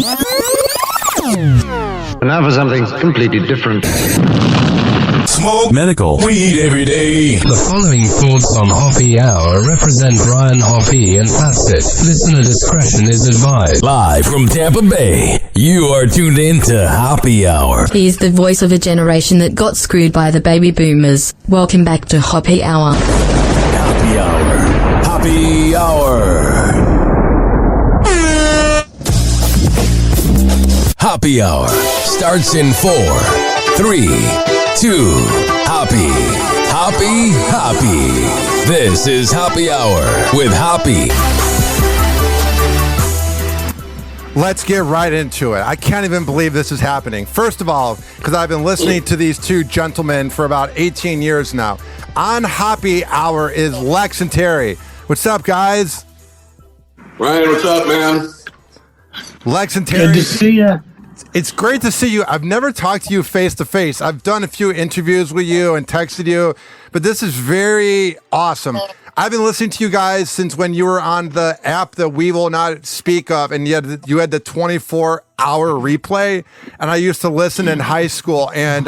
And now for something completely different. Smoke medical weed every day. The following thoughts on Hoppe Hour represent Brian Hoppe and Facet. Listener discretion is advised. Live from Tampa Bay, you are tuned in to Hoppe Hour. He is the voice of a generation that got screwed by the baby boomers. Welcome back to Hoppe Hour. Hoppe Hour. Hoppe Hour. Hoppe Hour starts in 4, 3, 2, Hoppe. Hoppe, Hoppe. This is Hoppe Hour with Hoppe. Let's get right into it. I can't even believe this is happening. First of all, because I've been listening to these two gentlemen for about 18 years now. On Hoppe Hour is Lex and Terry. What's up, guys? Ryan, what's up, man? Lex and Terry. Good to see you. It's great to see you. I've never talked to you face to face. I've done a few interviews with you and texted you, but this is very awesome. I've been listening to you guys since when you were on the app that we will not speak of, and yet you had the 24-hour replay, and I used to listen in high school, and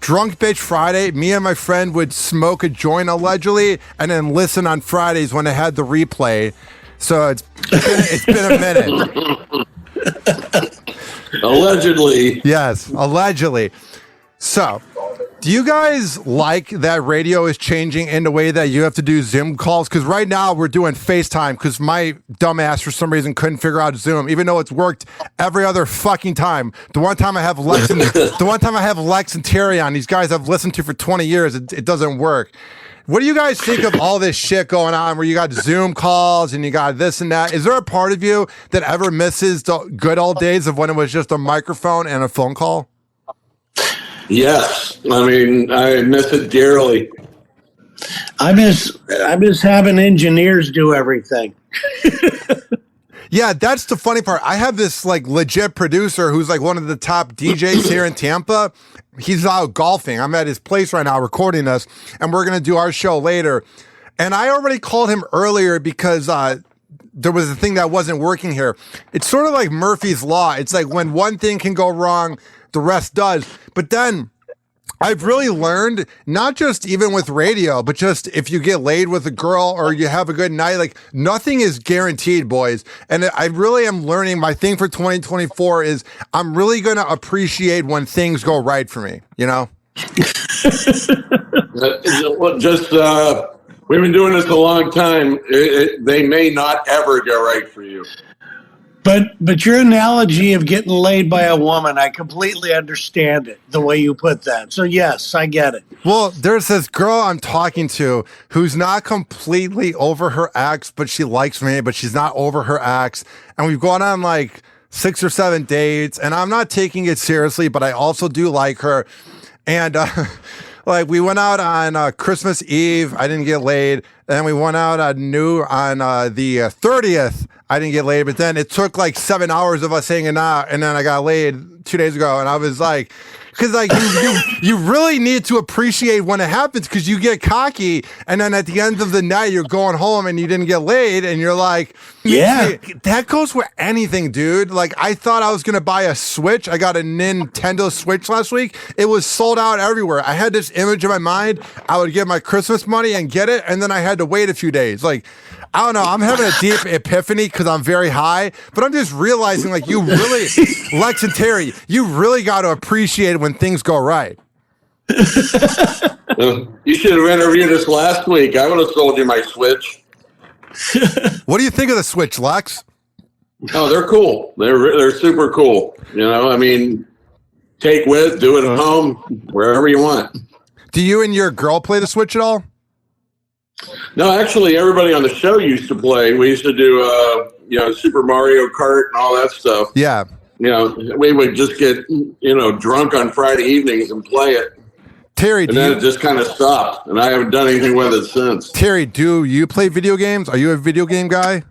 Drunk Bitch Friday, me and my friend would smoke a joint allegedly, and then listen on Fridays when it had the replay. So it's been a minute. Allegedly. Yes, allegedly. So, do you guys like that radio is changing in the way that you have to do Zoom calls? Because right now we're doing FaceTime because my dumbass for some reason couldn't figure out Zoom, even though it's worked every other fucking time. The one time I have Lex and Terry on, these guys I've listened to for 20 years, it doesn't work. What do you guys think of all this shit going on where you got Zoom calls and you got this and that? Is there a part of you that ever misses the good old days of when it was just a microphone and a phone call? Yes. I mean, I miss it dearly. I miss having engineers do everything. Yeah, that's the funny part. I have this like legit producer who's like one of the top DJs here in Tampa. He's out golfing. I'm at his place right now recording this, and we're going to do our show later. And I already called him earlier because there was a thing that wasn't working here. It's sort of like Murphy's Law. It's like when one thing can go wrong, the rest does. But then I've really learned, not just even with radio, but just if you get laid with a girl or you have a good night, like nothing is guaranteed, boys. And I really am learning. My thing for 2024 is I'm really going to appreciate when things go right for me, you know? We've been doing this a long time. They may not ever go right for you. But your analogy of getting laid by a woman, I completely understand it, the way you put that. So, yes, I get it. Well, there's this girl I'm talking to who's not completely over her ex, but she likes me, but she's not over her ex. And we've gone on like 6 or 7 dates, and I'm not taking it seriously, but I also do like her. And like we went out on Christmas Eve. I didn't get laid. And we went out on the 30th. I didn't get laid, but then it took like 7 hours of us hanging out, and then I got laid 2 days ago, and I was like, because like you really need to appreciate when it happens, because you get cocky, and then at the end of the night you're going home and you didn't get laid, and you're like, yeah, that goes with anything, dude. Like I thought I was gonna buy a Switch. I got a Nintendo Switch last week. It was sold out everywhere. I had this image in my mind. I would give my Christmas money and get it, and then I had to wait a few days. Like, I don't know. I'm having a deep epiphany because I'm very high, but I'm just realizing, like, you really, Lex and Terry, you really got to appreciate when things go right. You should have interviewed us last week. I would have sold you my Switch. What do you think of the Switch, Lex? Oh, they're cool. They're super cool. You know, I mean, take with, do it at home, wherever you want. Do you and your girl play the Switch at all? No, actually, everybody on the show used to play. We used to do, Super Mario Kart and all that stuff. Yeah. You know, we would just get, drunk on Friday evenings and play it. Terry, and then it just kind of stopped, and I haven't done anything with it since. Terry, do you play video games? Are you a video game guy?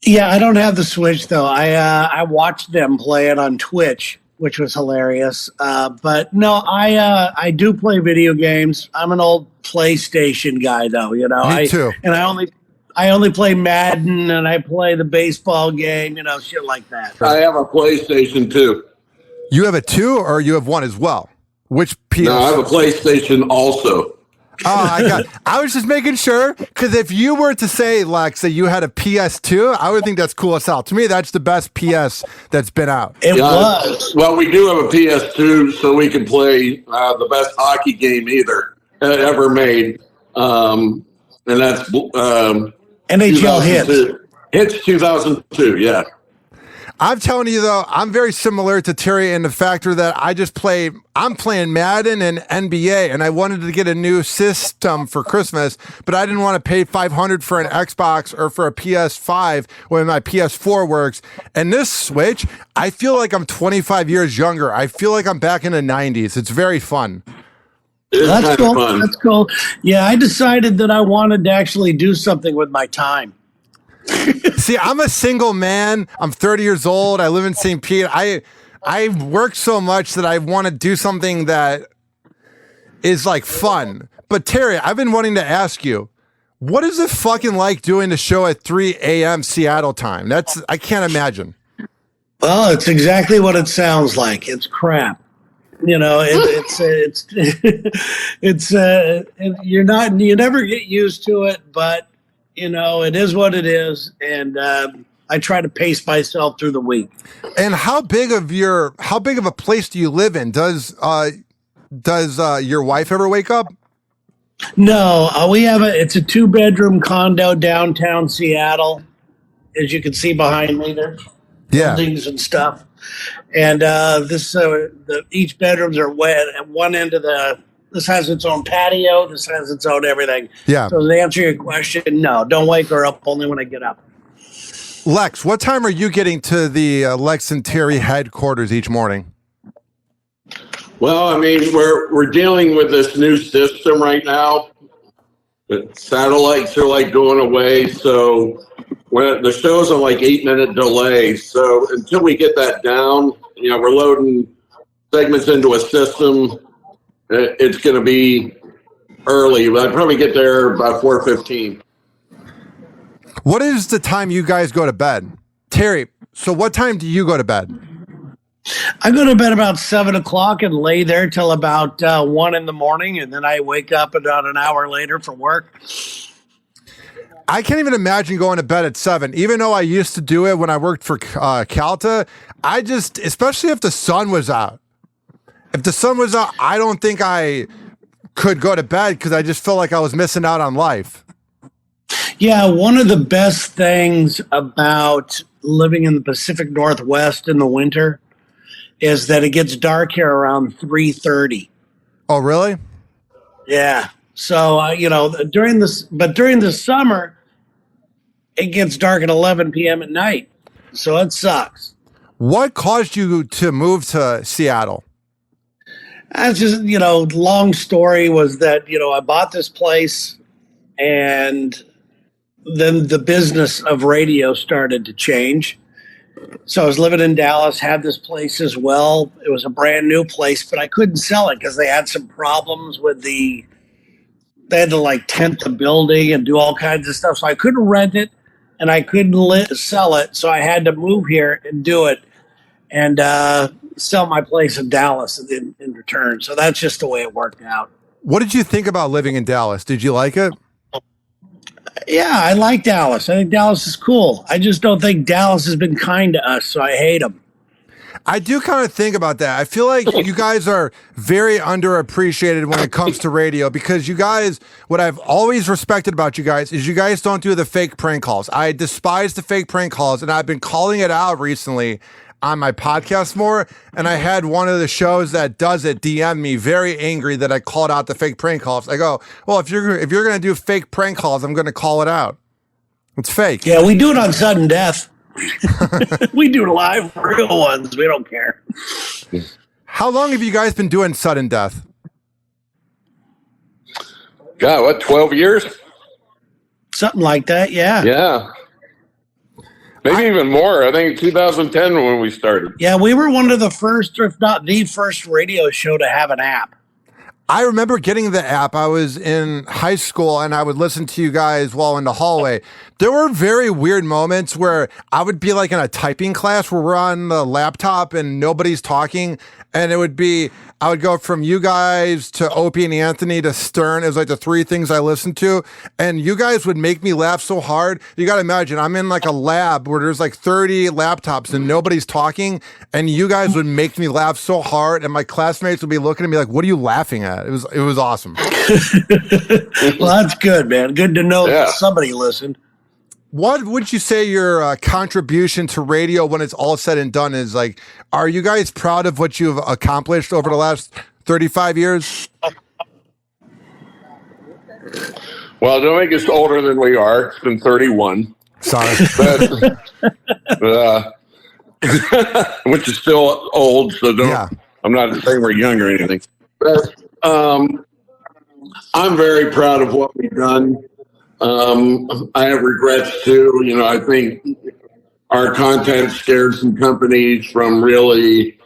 Yeah, I don't have the Switch, though. I watched them play it on Twitch, which was hilarious. But no, I do play video games. I'm an old PlayStation guy, though. You know, Me too. And I only play Madden and I play the baseball game, shit like that. I have a PlayStation 2. You have a 2 or you have 1 as well? Which PS? No, I have a PlayStation also. I was just making sure, because if you were to say, Lex, that you had a PS2, I would think that's cool as hell. To me, that's the best PS that's been out. It was. Well, we do have a PS2, so we can play the best hockey game ever made. And that's NHL Hits. Hits 2002, yeah. I'm telling you, though, I'm very similar to Terry in the factor that I'm playing Madden and NBA, and I wanted to get a new system for Christmas, but I didn't want to pay $500 for an Xbox or for a PS5 when my PS4 works. And this Switch, I feel like I'm 25 years younger. I feel like I'm back in the 90s. It's very fun. That's cool. Fun. That's cool. Yeah, I decided that I wanted to actually do something with my time. See, I'm a single man. I'm 30 years old. I live in St. Pete. I work so much that I want to do something that is like fun. But Terry, I've been wanting to ask you, what is it fucking like doing the show at 3 a.m. Seattle time? I can't imagine. Well, it's exactly what it sounds like. It's crap. You never get used to it, but it is what it is, and I try to pace myself through the week. And how big of a place do you live in? Does your wife ever wake up? No, it's a 2-bedroom condo downtown Seattle, as you can see behind me there. Buildings and stuff, and each bedrooms are wet at one end of This has its own patio. This has its own everything. Yeah. So to answer your question, no, don't wake her up only when I get up. Lex, what time are you getting to the Lex and Terry headquarters each morning? Well, I mean, we're dealing with this new system right now. The satellites are like going away, so when the show's on like 8-minute delay. So until we get that down, we're loading segments into a system. It's going to be early. I'd probably get there about 4:15. What is the time you guys go to bed? Terry, so what time do you go to bed? I go to bed about 7 o'clock and lay there till about 1 in the morning, and then I wake up about an hour later for work. I can't even imagine going to bed at 7, even though I used to do it when I worked for Calta. Especially if the sun was out. If the sun was out, I don't think I could go to bed because I just felt like I was missing out on life. Yeah, one of the best things about living in the Pacific Northwest in the winter is that it gets dark here around 3:30. Oh, really? Yeah. So, during the summer, it gets dark at 11 p.m. at night. So it sucks. What caused you to move to Seattle? That's just, long story was that, I bought this place and then the business of radio started to change. So I was living in Dallas, had this place as well. It was a brand new place, but I couldn't sell it because they had some problems with they had to tent the building and do all kinds of stuff. So I couldn't rent it and I couldn't sell it. So I had to move here and do it and sell my place in Dallas in return. So that's just the way it worked out. What did you think about living in Dallas? Did you like it? Yeah, I like Dallas. I think Dallas is cool. I just don't think Dallas has been kind to us, so I hate them. I do kind of think about that. I feel like you guys are very underappreciated when it comes to radio because you guys, what I've always respected about you guys is you guys don't do the fake prank calls. I despise the fake prank calls, and I've been calling it out recently on my podcast more, and I had one of the shows that does it DM me very angry that I called out the fake prank calls. I go, well, if you're going to do fake prank calls, I'm going to call it out. It's fake. Yeah, we do it on sudden death. We do live real ones. We don't care. How long have you guys been doing sudden death? God, 12 years? Something like that, yeah. Yeah. Maybe even more. I think 2010 when we started. Yeah, we were one of the first, if not the first radio show to have an app. I remember getting the app. I was in high school and I would listen to you guys while in the hallway. There were very weird moments where I would be like in a typing class where we're on the laptop and nobody's talking. And it would be, I would go from you guys to Opie and Anthony to Stern. It was like the three things I listened to. And you guys would make me laugh so hard. You got to imagine, I'm in like a lab where there's like 30 laptops and nobody's talking. And you guys would make me laugh so hard. And my classmates would be looking at me like, what are you laughing at? It was awesome. Well, that's good, man. Good to know that somebody listened. What would you say your contribution to radio when it's all said and done is? Like, are you guys proud of what you've accomplished over the last 35 years? Well, don't make us older than we are. It's been 31. Sorry. Which is still old, so I'm not saying we're young or anything. But I'm very proud of what we've done. I have regrets too. You know, I think our content scared some companies from really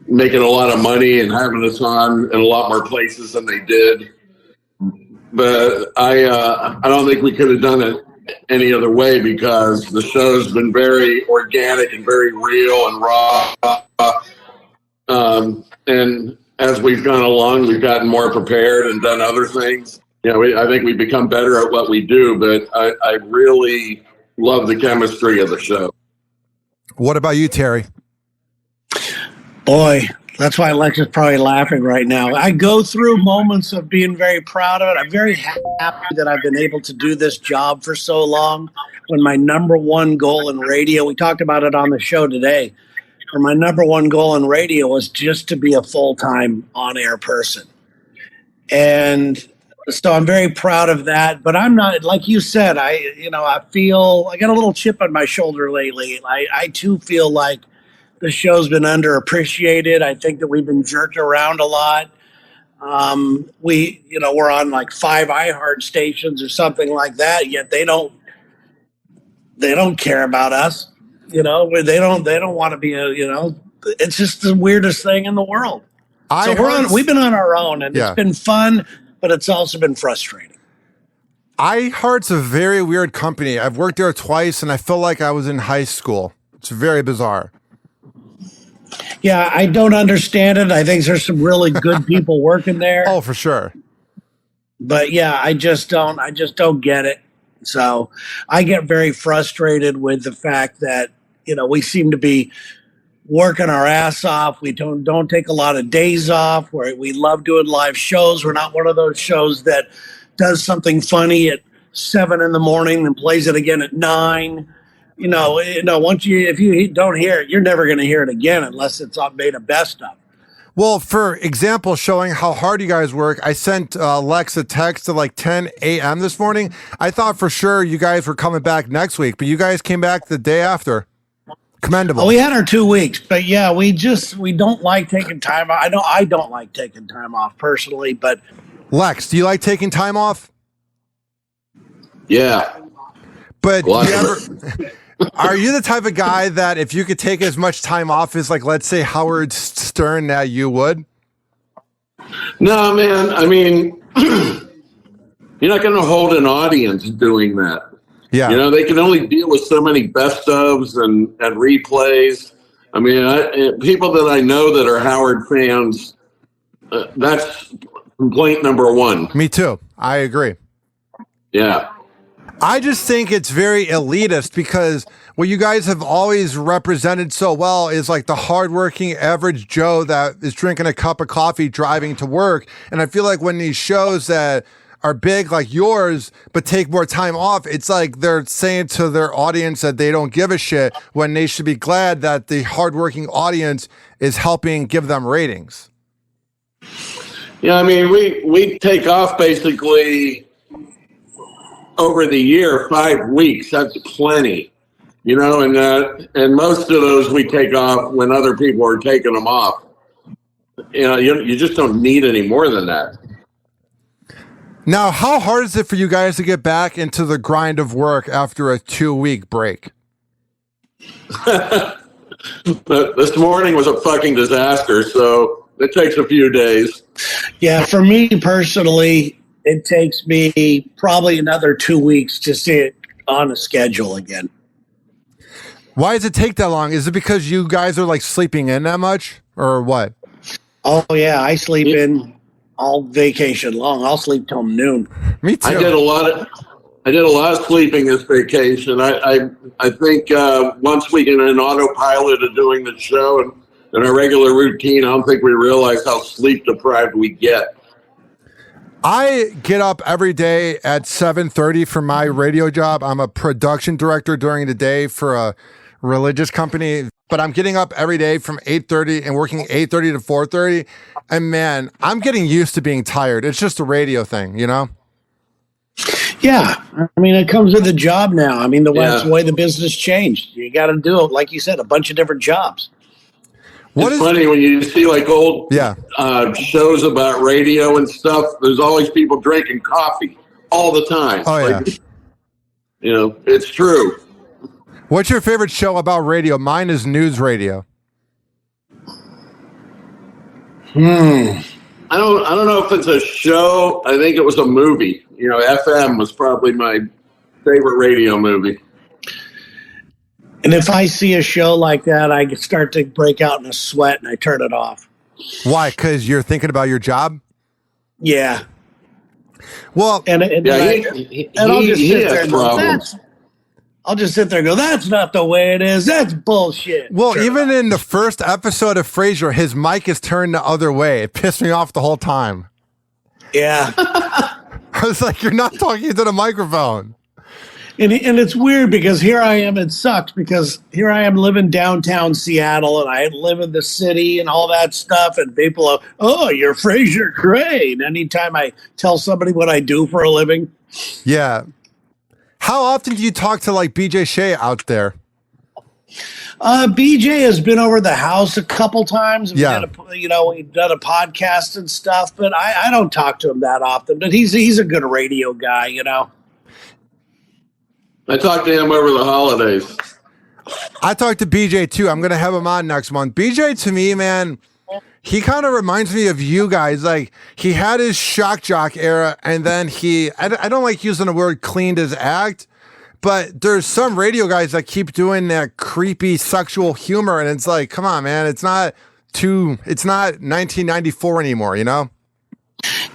making a lot of money and having us on in a lot more places than they did. But I don't think we could have done it any other way because the show's been very organic and very real and raw. And as we've gone along, we've gotten more prepared and done other things. You know, I think we've become better at what we do, but I really love the chemistry of the show. What about you, Terry? Boy, that's why Alexa's probably laughing right now. I go through moments of being very proud of it. I'm very happy that I've been able to do this job for so long. When my number one goal in radio, we talked about it on the show today, or my number one goal in radio was just to be a full-time on-air person. And so I'm very proud of that, but I'm not, like you said, I feel, I got a little chip on my shoulder lately. I too feel like the show's been underappreciated. I think that we've been jerked around a lot. We're on like 5 iHeart stations or something like that, yet they don't care about us. You know, they don't want to be it's just the weirdest thing in the world. We've been on our own and it's been fun, but it's also been frustrating. iHeart's a very weird company. I've worked there twice and I feel like I was in high school. It's very bizarre. Yeah, I don't understand it. I think there's some really good people working there. Oh, for sure. But yeah, I just don't get it. So I get very frustrated with the fact that, we seem to be working our ass off. We don't take a lot of days off. We love doing live shows. We're not one of those shows that does something funny at 7 a.m. and plays it again at 9. If you don't hear it, you're never going to hear it again unless it's made a best of. Well, for example, showing how hard you guys work, I sent Lex a text at like 10 a.m. this morning. I thought for sure you guys were coming back next week, but you guys came back the day after. Commendable. Oh, we had our 2 weeks, but yeah, we don't like taking time off. I don't like taking time off personally, but Lex, do you like taking time off? Yeah. But are you the type of guy that if you could take as much time off as, like, let's say Howard Stern, that you would? No, man. I mean, you're not going to hold an audience doing that. Yeah. They can only deal with so many best ofs and replays. I mean, people that I know that are Howard fans, that's complaint number one. Me too. I agree. Yeah. I just think it's very elitist because what you guys have always represented so well is like the hardworking average Joe that is drinking a cup of coffee driving to work. And I feel like when these shows that are big like yours but take more time off, it's like they're saying to their audience that they don't give a shit when they should be glad that the hardworking audience is helping give them ratings. Yeah, I mean, we take off basically over the year 5 weeks. That's plenty, and most of those we take off when other people are taking them off. You just don't need any more than that. Now, how hard is it for you guys to get back into the grind of work after a 2-week break? This morning was a fucking disaster, so it takes a few days. Yeah, for me personally, it takes me probably another 2 weeks to see it on a schedule again. Why does it take that long? Is it because you guys are like sleeping in that much or what? Oh yeah, I sleep in all vacation long. I'll sleep till noon. Me too. I did a lot of sleeping this vacation. I think once we get in autopilot of doing the show and our regular routine, I don't think we realize how sleep deprived we get. I get up every day at 7:30 for my radio job. I'm a production director during the day for a religious company, but I'm getting up every day from 8:30 and working 8:30 to 4:30. And man, I'm getting used to being tired. It's just a radio thing, you know? Yeah, I mean, it comes with the job now. I mean, that's the way the business changed. You got to do it, like you said, a bunch of different jobs. It's funny when you see like old shows about radio and stuff. There's always people drinking coffee all the time. Oh, yeah. You know, it's true. What's your favorite show about radio? Mine is news radio. I don't know if it's a show. I think it was a movie. You know, FM was probably my favorite radio movie. And if I see a show like that, I start to break out in a sweat and I turn it off. Why? Because you're thinking about your job? Yeah. Well, I'll just sit there and go, I'll just sit there and go, that's not the way it is. That's bullshit. Well, even in the first episode of Frasier, his mic is turned the other way. It pissed me off the whole time. Yeah. I was like, you're not talking to the microphone. And it's weird because here I am. It sucks because here I am living downtown Seattle and I live in the city and all that stuff. And people are, oh, you're Frasier Crane. Anytime I tell somebody what I do for a living. Yeah. How often do you talk to like BJ Shea out there? BJ has been over the house a couple times. We've done a podcast and stuff, but I don't talk to him that often. But he's a good radio guy, you know. I talked to him over the holidays. I talked to BJ too. I'm going to have him on next month. BJ, to me, man, he kind of reminds me of you guys. Like, he had his shock jock era, and then I don't like using the word cleaned his act, but there's some radio guys that keep doing that creepy sexual humor, and it's like, come on, man, it's not 1994 anymor, you know?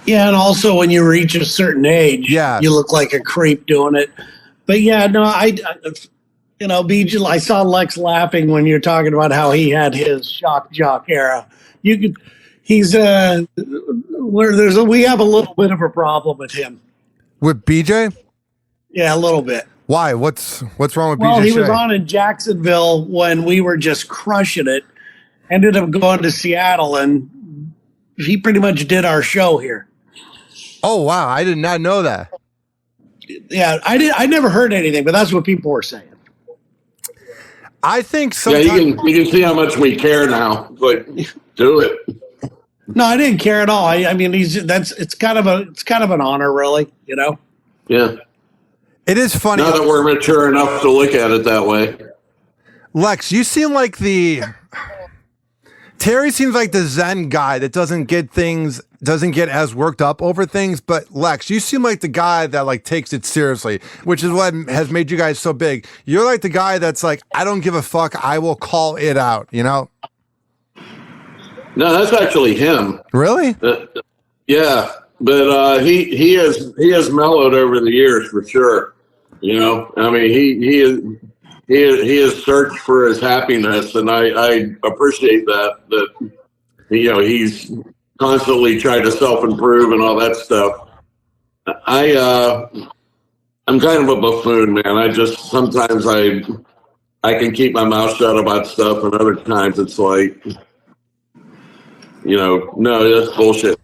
Yeah, and also when you reach a certain age, you look like a creep doing it. But yeah, no, BJ, I saw Lex laughing when you're talking about how he had his shock jock era. We have a little bit of a problem with him. With BJ? Yeah, a little bit. Why? What's wrong with BJ? Well, he was on in Jacksonville when we were just crushing it. Ended up going to Seattle, and he pretty much did our show here. Oh wow, I did not know that. Yeah, I never heard anything, but that's what people were saying. I think sometimes... Yeah, you can see how much we care now. Like, do it. No, I didn't care at all. I mean, it's kind of an honor, really. You know. Yeah. It is funny. Now that we're mature enough to look at it that way. Lex, you seem like Terry seems like the Zen guy that doesn't get as worked up over things. But Lex, you seem like the guy that like takes it seriously, which is what has made you guys so big. You're like the guy that's like, I don't give a fuck. I will call it out, you know? No, that's actually him. Really? Yeah. But he has mellowed over the years for sure. You know, I mean, he has searched for his happiness, and I appreciate that he's constantly trying to self-improve and all that stuff. I'm kind of a buffoon, man. Sometimes I can keep my mouth shut about stuff, and other times it's like, no, that's bullshit.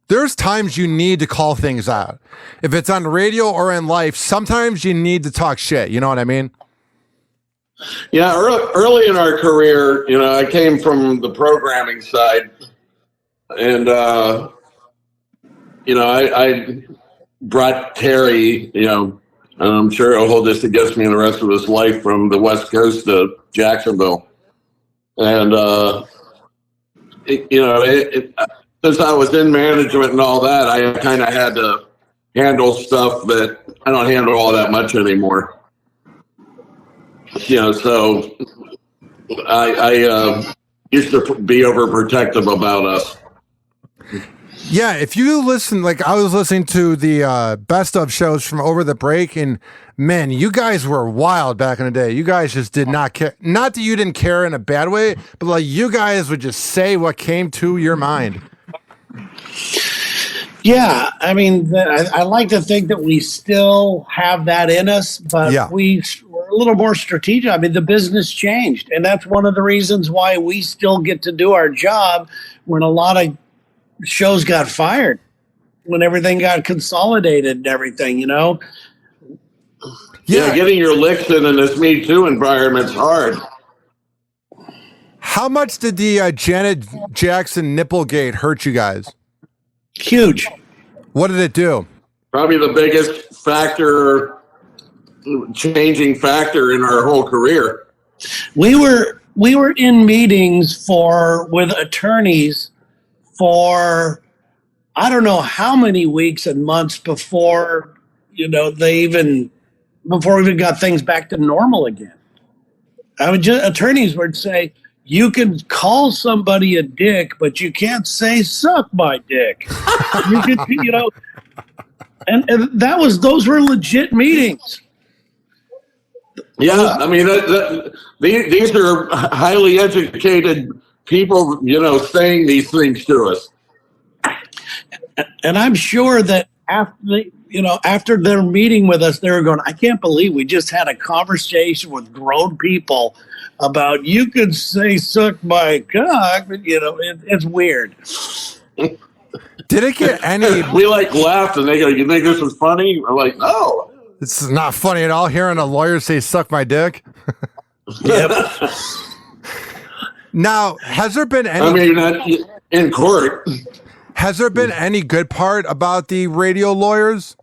There's times you need to call things out. If it's on the radio or in life, sometimes you need to talk shit. You know what I mean? Yeah, early in our career, I came from the programming side, and I brought Terry, and I'm sure he'll hold this against me the rest of his life, from the West Coast to Jacksonville, and since I was in management and all that, I kind of had to handle stuff that I don't handle all that much anymore. So I used to be overprotective about us. Yeah, if you listen, like I was listening to the best of shows from over the break, and man, you guys were wild back in the day. You guys just did not care. Not that you didn't care in a bad way, but like you guys would just say what came to your mind. Yeah, I mean, I like to think that we still have that in us, but we're a little more strategic. I mean, the business changed, and that's one of the reasons why we still get to do our job when a lot of shows got fired, when everything got consolidated and everything, Yeah, getting your licks in this Me Too environment's hard. How much did the Janet Jackson Nipplegate hurt you guys? Huge. What did it do? Probably the biggest changing factor in our whole career. We were in meetings with attorneys for I don't know how many weeks and months before we even got things back to normal again. Attorneys would say, you can call somebody a dick, but you can't say "suck my dick." You could, and those were legit meetings. Yeah, I mean, these are highly educated people, saying these things to us. And I'm sure that after their meeting with us, they were going, I can't believe we just had a conversation with grown people about you could say "suck my cock," but it's weird. Did it get any? We laughed and they go, "You think this is funny?" We're like, "No, this is not funny at all." Hearing a lawyer say "suck my dick." Yep. Now, has there been any? I mean, in court. Has there been any good part about the radio lawyers?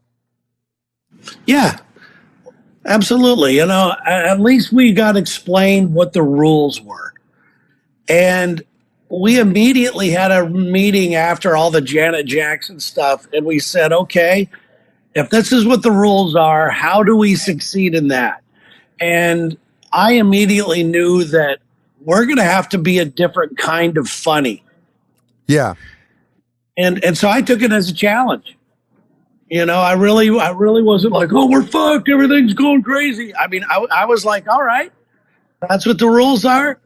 Yeah. Absolutely. At least we got explained what the rules were. And we immediately had a meeting after all the Janet Jackson stuff. And we said, okay, if this is what the rules are, how do we succeed in that? And I immediately knew that we're going to have to be a different kind of funny. Yeah. And so I took it as a challenge. I really wasn't like, oh, we're fucked, everything's going crazy. I mean, I was like, all right, that's what the rules are.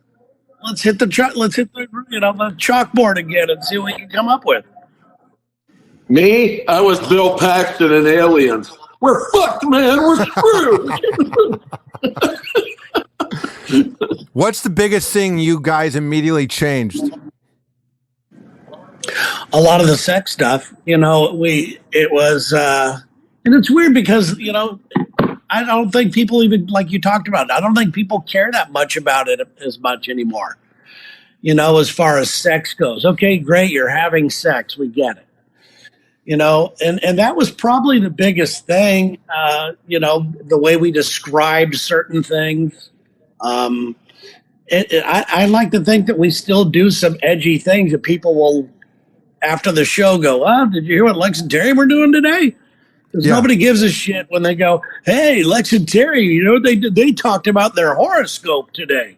Let's hit the chalkboard again and see what we can come up with. Me, I was Bill Paxton and Aliens. We're fucked, man. We're screwed. What's the biggest thing you guys immediately changed? A lot of the sex stuff, and it's weird because, I don't think people even, like you talked about, I don't think people care that much about it as much anymore, as far as sex goes. Okay, great, you're having sex, we get it. And that was probably the biggest thing, the way we described certain things. I like to think that we still do some edgy things that people will, after the show, go, oh, did you hear what Lex and Terry were doing today? Because nobody gives a shit when they go, hey, Lex and Terry, they did? They talked about their horoscope today.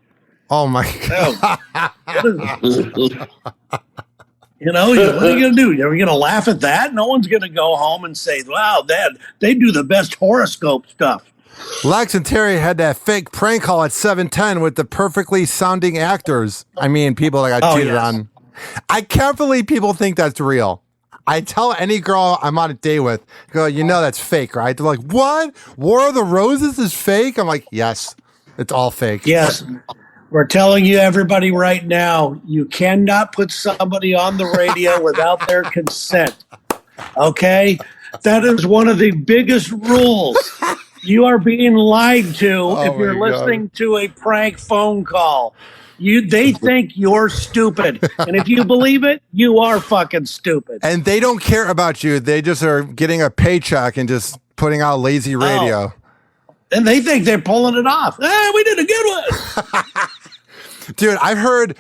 Oh, my God. What are you going to do? Are you going to laugh at that? No one's going to go home and say, wow, they do the best horoscope stuff. Lex and Terry had that fake prank call at 7:10 with the perfectly sounding actors. I mean, people that got cheated on. I can't believe people think that's real. I tell any girl I'm on a date with, go, that's fake, right? They're like, what? War of the Roses is fake? I'm like, yes, it's all fake. Yes. We're telling you, everybody, right now, you cannot put somebody on the radio without their consent. Okay? That is one of the biggest rules. You are being lied to if you're listening to a prank phone call. They think you're stupid. And if you believe it, you are fucking stupid. And they don't care about you. They just are getting a paycheck and just putting out lazy radio. And they think they're pulling it off. We did a good one. Dude, I've heard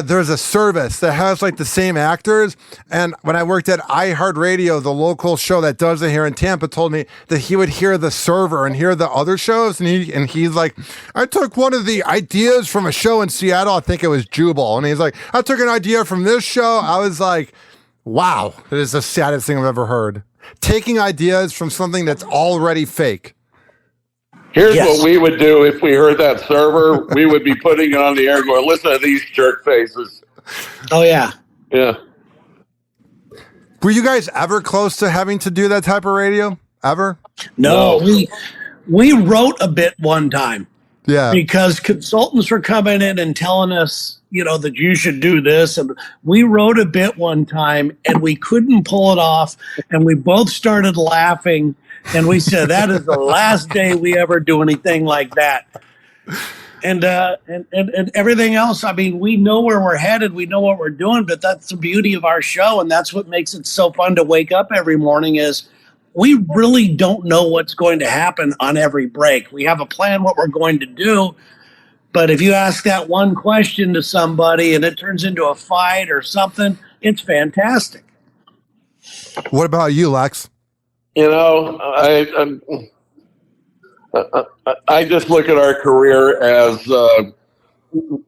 there's a service that has like the same actors. And when I worked at iHeartRadio, the local show that does it here in Tampa told me that he would hear the server and hear the other shows. And he's like, I took one of the ideas from a show in Seattle. I think it was Jubal. And he's like, I took an idea from this show. I was like, wow, it is the saddest thing I've ever heard. Taking ideas from something that's already fake. Here's what we would do if we heard that server. We would be putting it on the air going, listen to these jerk faces. Oh, yeah. Yeah. Were you guys ever close to having to do that type of radio? Ever? No. We wrote a bit one time. Yeah. Because consultants were coming in and telling us, that you should do this. And we wrote a bit one time and we couldn't pull it off. And we both started laughing. And we said, that is the last day we ever do anything like that. And everything else, I mean, we know where we're headed. We know what we're doing, but that's the beauty of our show. And that's what makes it so fun to wake up every morning is we really don't know what's going to happen on every break. We have a plan what we're going to do. But if you ask that one question to somebody and it turns into a fight or something, it's fantastic. What about you, Lex? I just look at our career as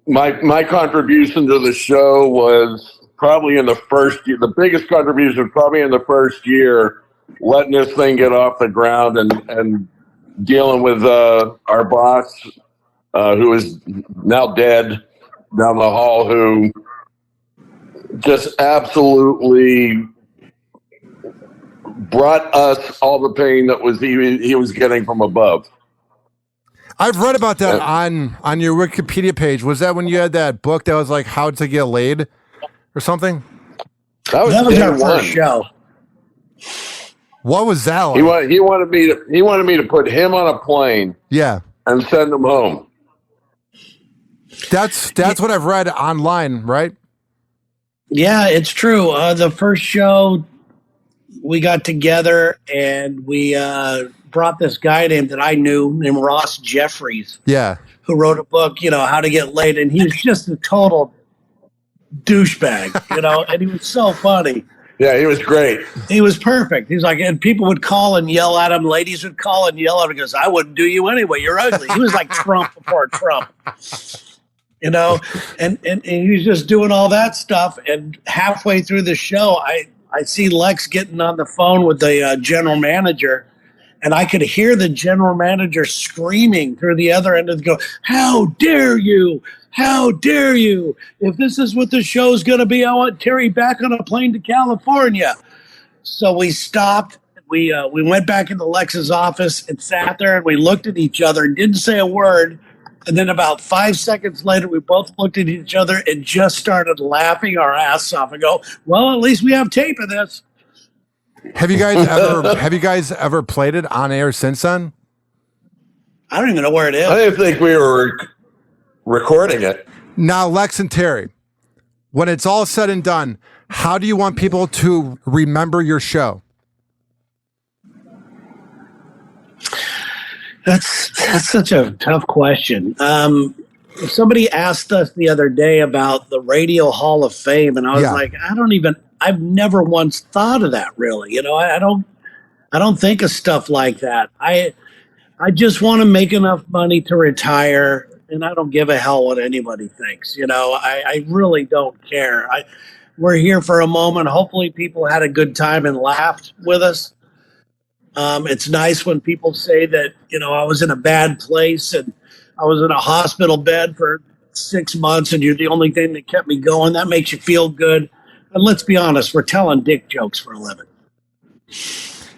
my contribution to the show was probably in the first year. The biggest contribution probably in the first year, letting this thing get off the ground and dealing with our boss, who is now dead down the hall, who just absolutely brought us all the pain that he was getting from above. I've read about that on your Wikipedia page. Was that when you had that book that was like How to Get Laid or something? That was our first show. What was that like? He wanted me to put him on a plane. Yeah. And send him home. That's what I've read online, right? Yeah, it's true. The first show we got together and we brought this guy named Ross Jeffries. Yeah. Who wrote a book, How to Get Laid. And he was just a total douchebag, and he was so funny. Yeah, he was great. He was perfect. He's like, and people would call and yell at him. Ladies would call and yell at him because I wouldn't do you anyway. You're ugly. He was like Trump before Trump, and he was just doing all that stuff. And halfway through the show, I see Lex getting on the phone with the general manager, and I could hear the general manager screaming through the other end of the go, "How dare you! How dare you! If this is what the show's going to be, I want Terry back on a plane to California." So we stopped. We went back into Lex's office and sat there, and we looked at each other and didn't say a word. And then about 5 seconds later, we both looked at each other and just started laughing our ass off and go, well, at least we have tape of this. Have you guys ever played it on air since then? I don't even know where it is. I didn't think we were recording it. Now, Lex and Terry, when it's all said and done, how do you want people to remember your show? That's such a tough question. Somebody asked us the other day about the Radio Hall of Fame, and I was like, I've never once thought of that really. I don't think of stuff like that. I just want to make enough money to retire, and I don't give a hell what anybody thinks. I really don't care. We're here for a moment. Hopefully people had a good time and laughed with us. It's nice when people say that, I was in a bad place and I was in a hospital bed for 6 months and you're the only thing that kept me going. That makes you feel good. And let's be honest, we're telling dick jokes for a living.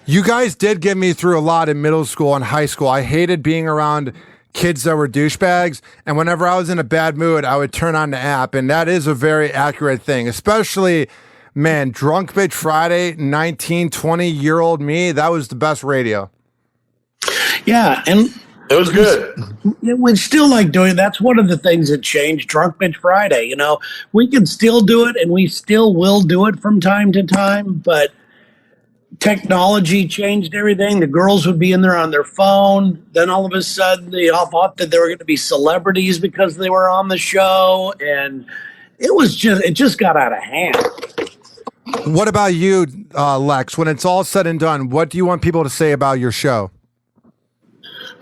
You guys did get me through a lot in middle school and high school. I hated being around kids that were douchebags. And whenever I was in a bad mood, I would turn on the app. And that is a very accurate thing, especially, man, Drunk Bitch Friday, 19, 20-year-old me, that was the best radio. Yeah, and it was good. We still like doing it. That's one of the things that changed, Drunk Bitch Friday. We can still do it, and we still will do it from time to time, but technology changed everything. The girls would be in there on their phone. Then all of a sudden, they all thought that they were going to be celebrities because they were on the show, and it just got out of hand. What about you, Lex? When it's all said and done, what do you want people to say about your show?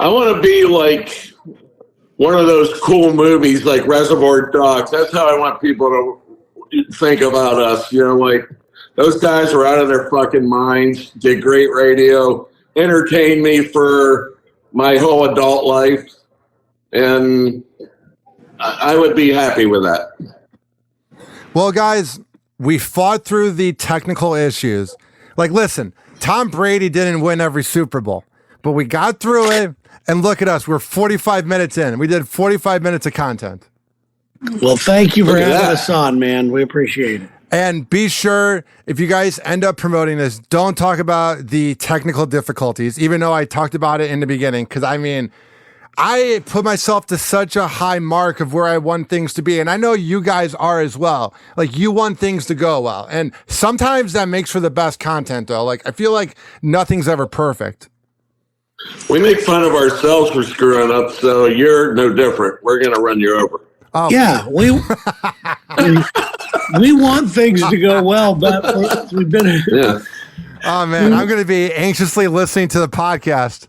I want to be like one of those cool movies like Reservoir Dogs. That's how I want people to think about us. You know, like those guys were out of their fucking minds, did great radio, entertained me for my whole adult life, and I would be happy with that. Well, guys, we fought through the technical issues. Like, listen, Tom Brady didn't win every Super Bowl, but we got through it. And look at us. We're 45 minutes in. We did 45 minutes of content. Well, thank you for having us on, man. We appreciate it. And be sure, if you guys end up promoting this, don't talk about the technical difficulties, even though I talked about it in the beginning. Because, I mean, I put myself to such a high mark of where I want things to be. And I know you guys are as well. Like, you want things to go well. And sometimes that makes for the best content, though. Like, I feel like nothing's ever perfect. We make fun of ourselves for screwing up, so you're no different. We're going to run you over. Oh. Yeah, we want things to go well, but we've been. Yeah. Oh, man, I'm going to be anxiously listening to the podcast.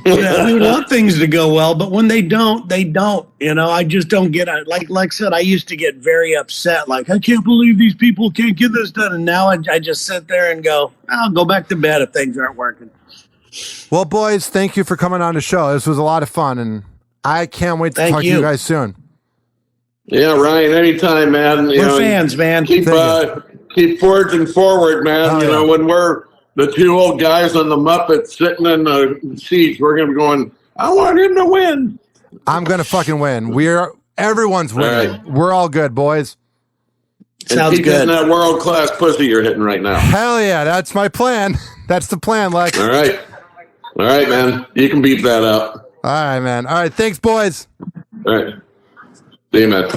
Yeah, we want things to go well, but when they don't, they don't. You know, I just don't get it. Like I said, I used to get very upset. Like, I can't believe these people can't get this done. And now I just sit there and go, I'll go back to bed if things aren't working. Well, boys, thank you for coming on the show. This was a lot of fun, and I can't wait to talk to you guys soon. Yeah, Ryan, anytime, man. We're fans, man. Keep forging forward, man. You know, when we're the two old guys on the Muppets sitting in the seats, we're going to be going, I want him to win. I'm going to fucking win. Everyone's winning. All right. We're all good, boys. And sounds keep good. Hitting that world-class pussy you're hitting right now. Hell yeah, that's my plan. That's the plan, Lex. All right, man. You can beat that up. All right, man. All right, thanks, boys. All right. See you, man.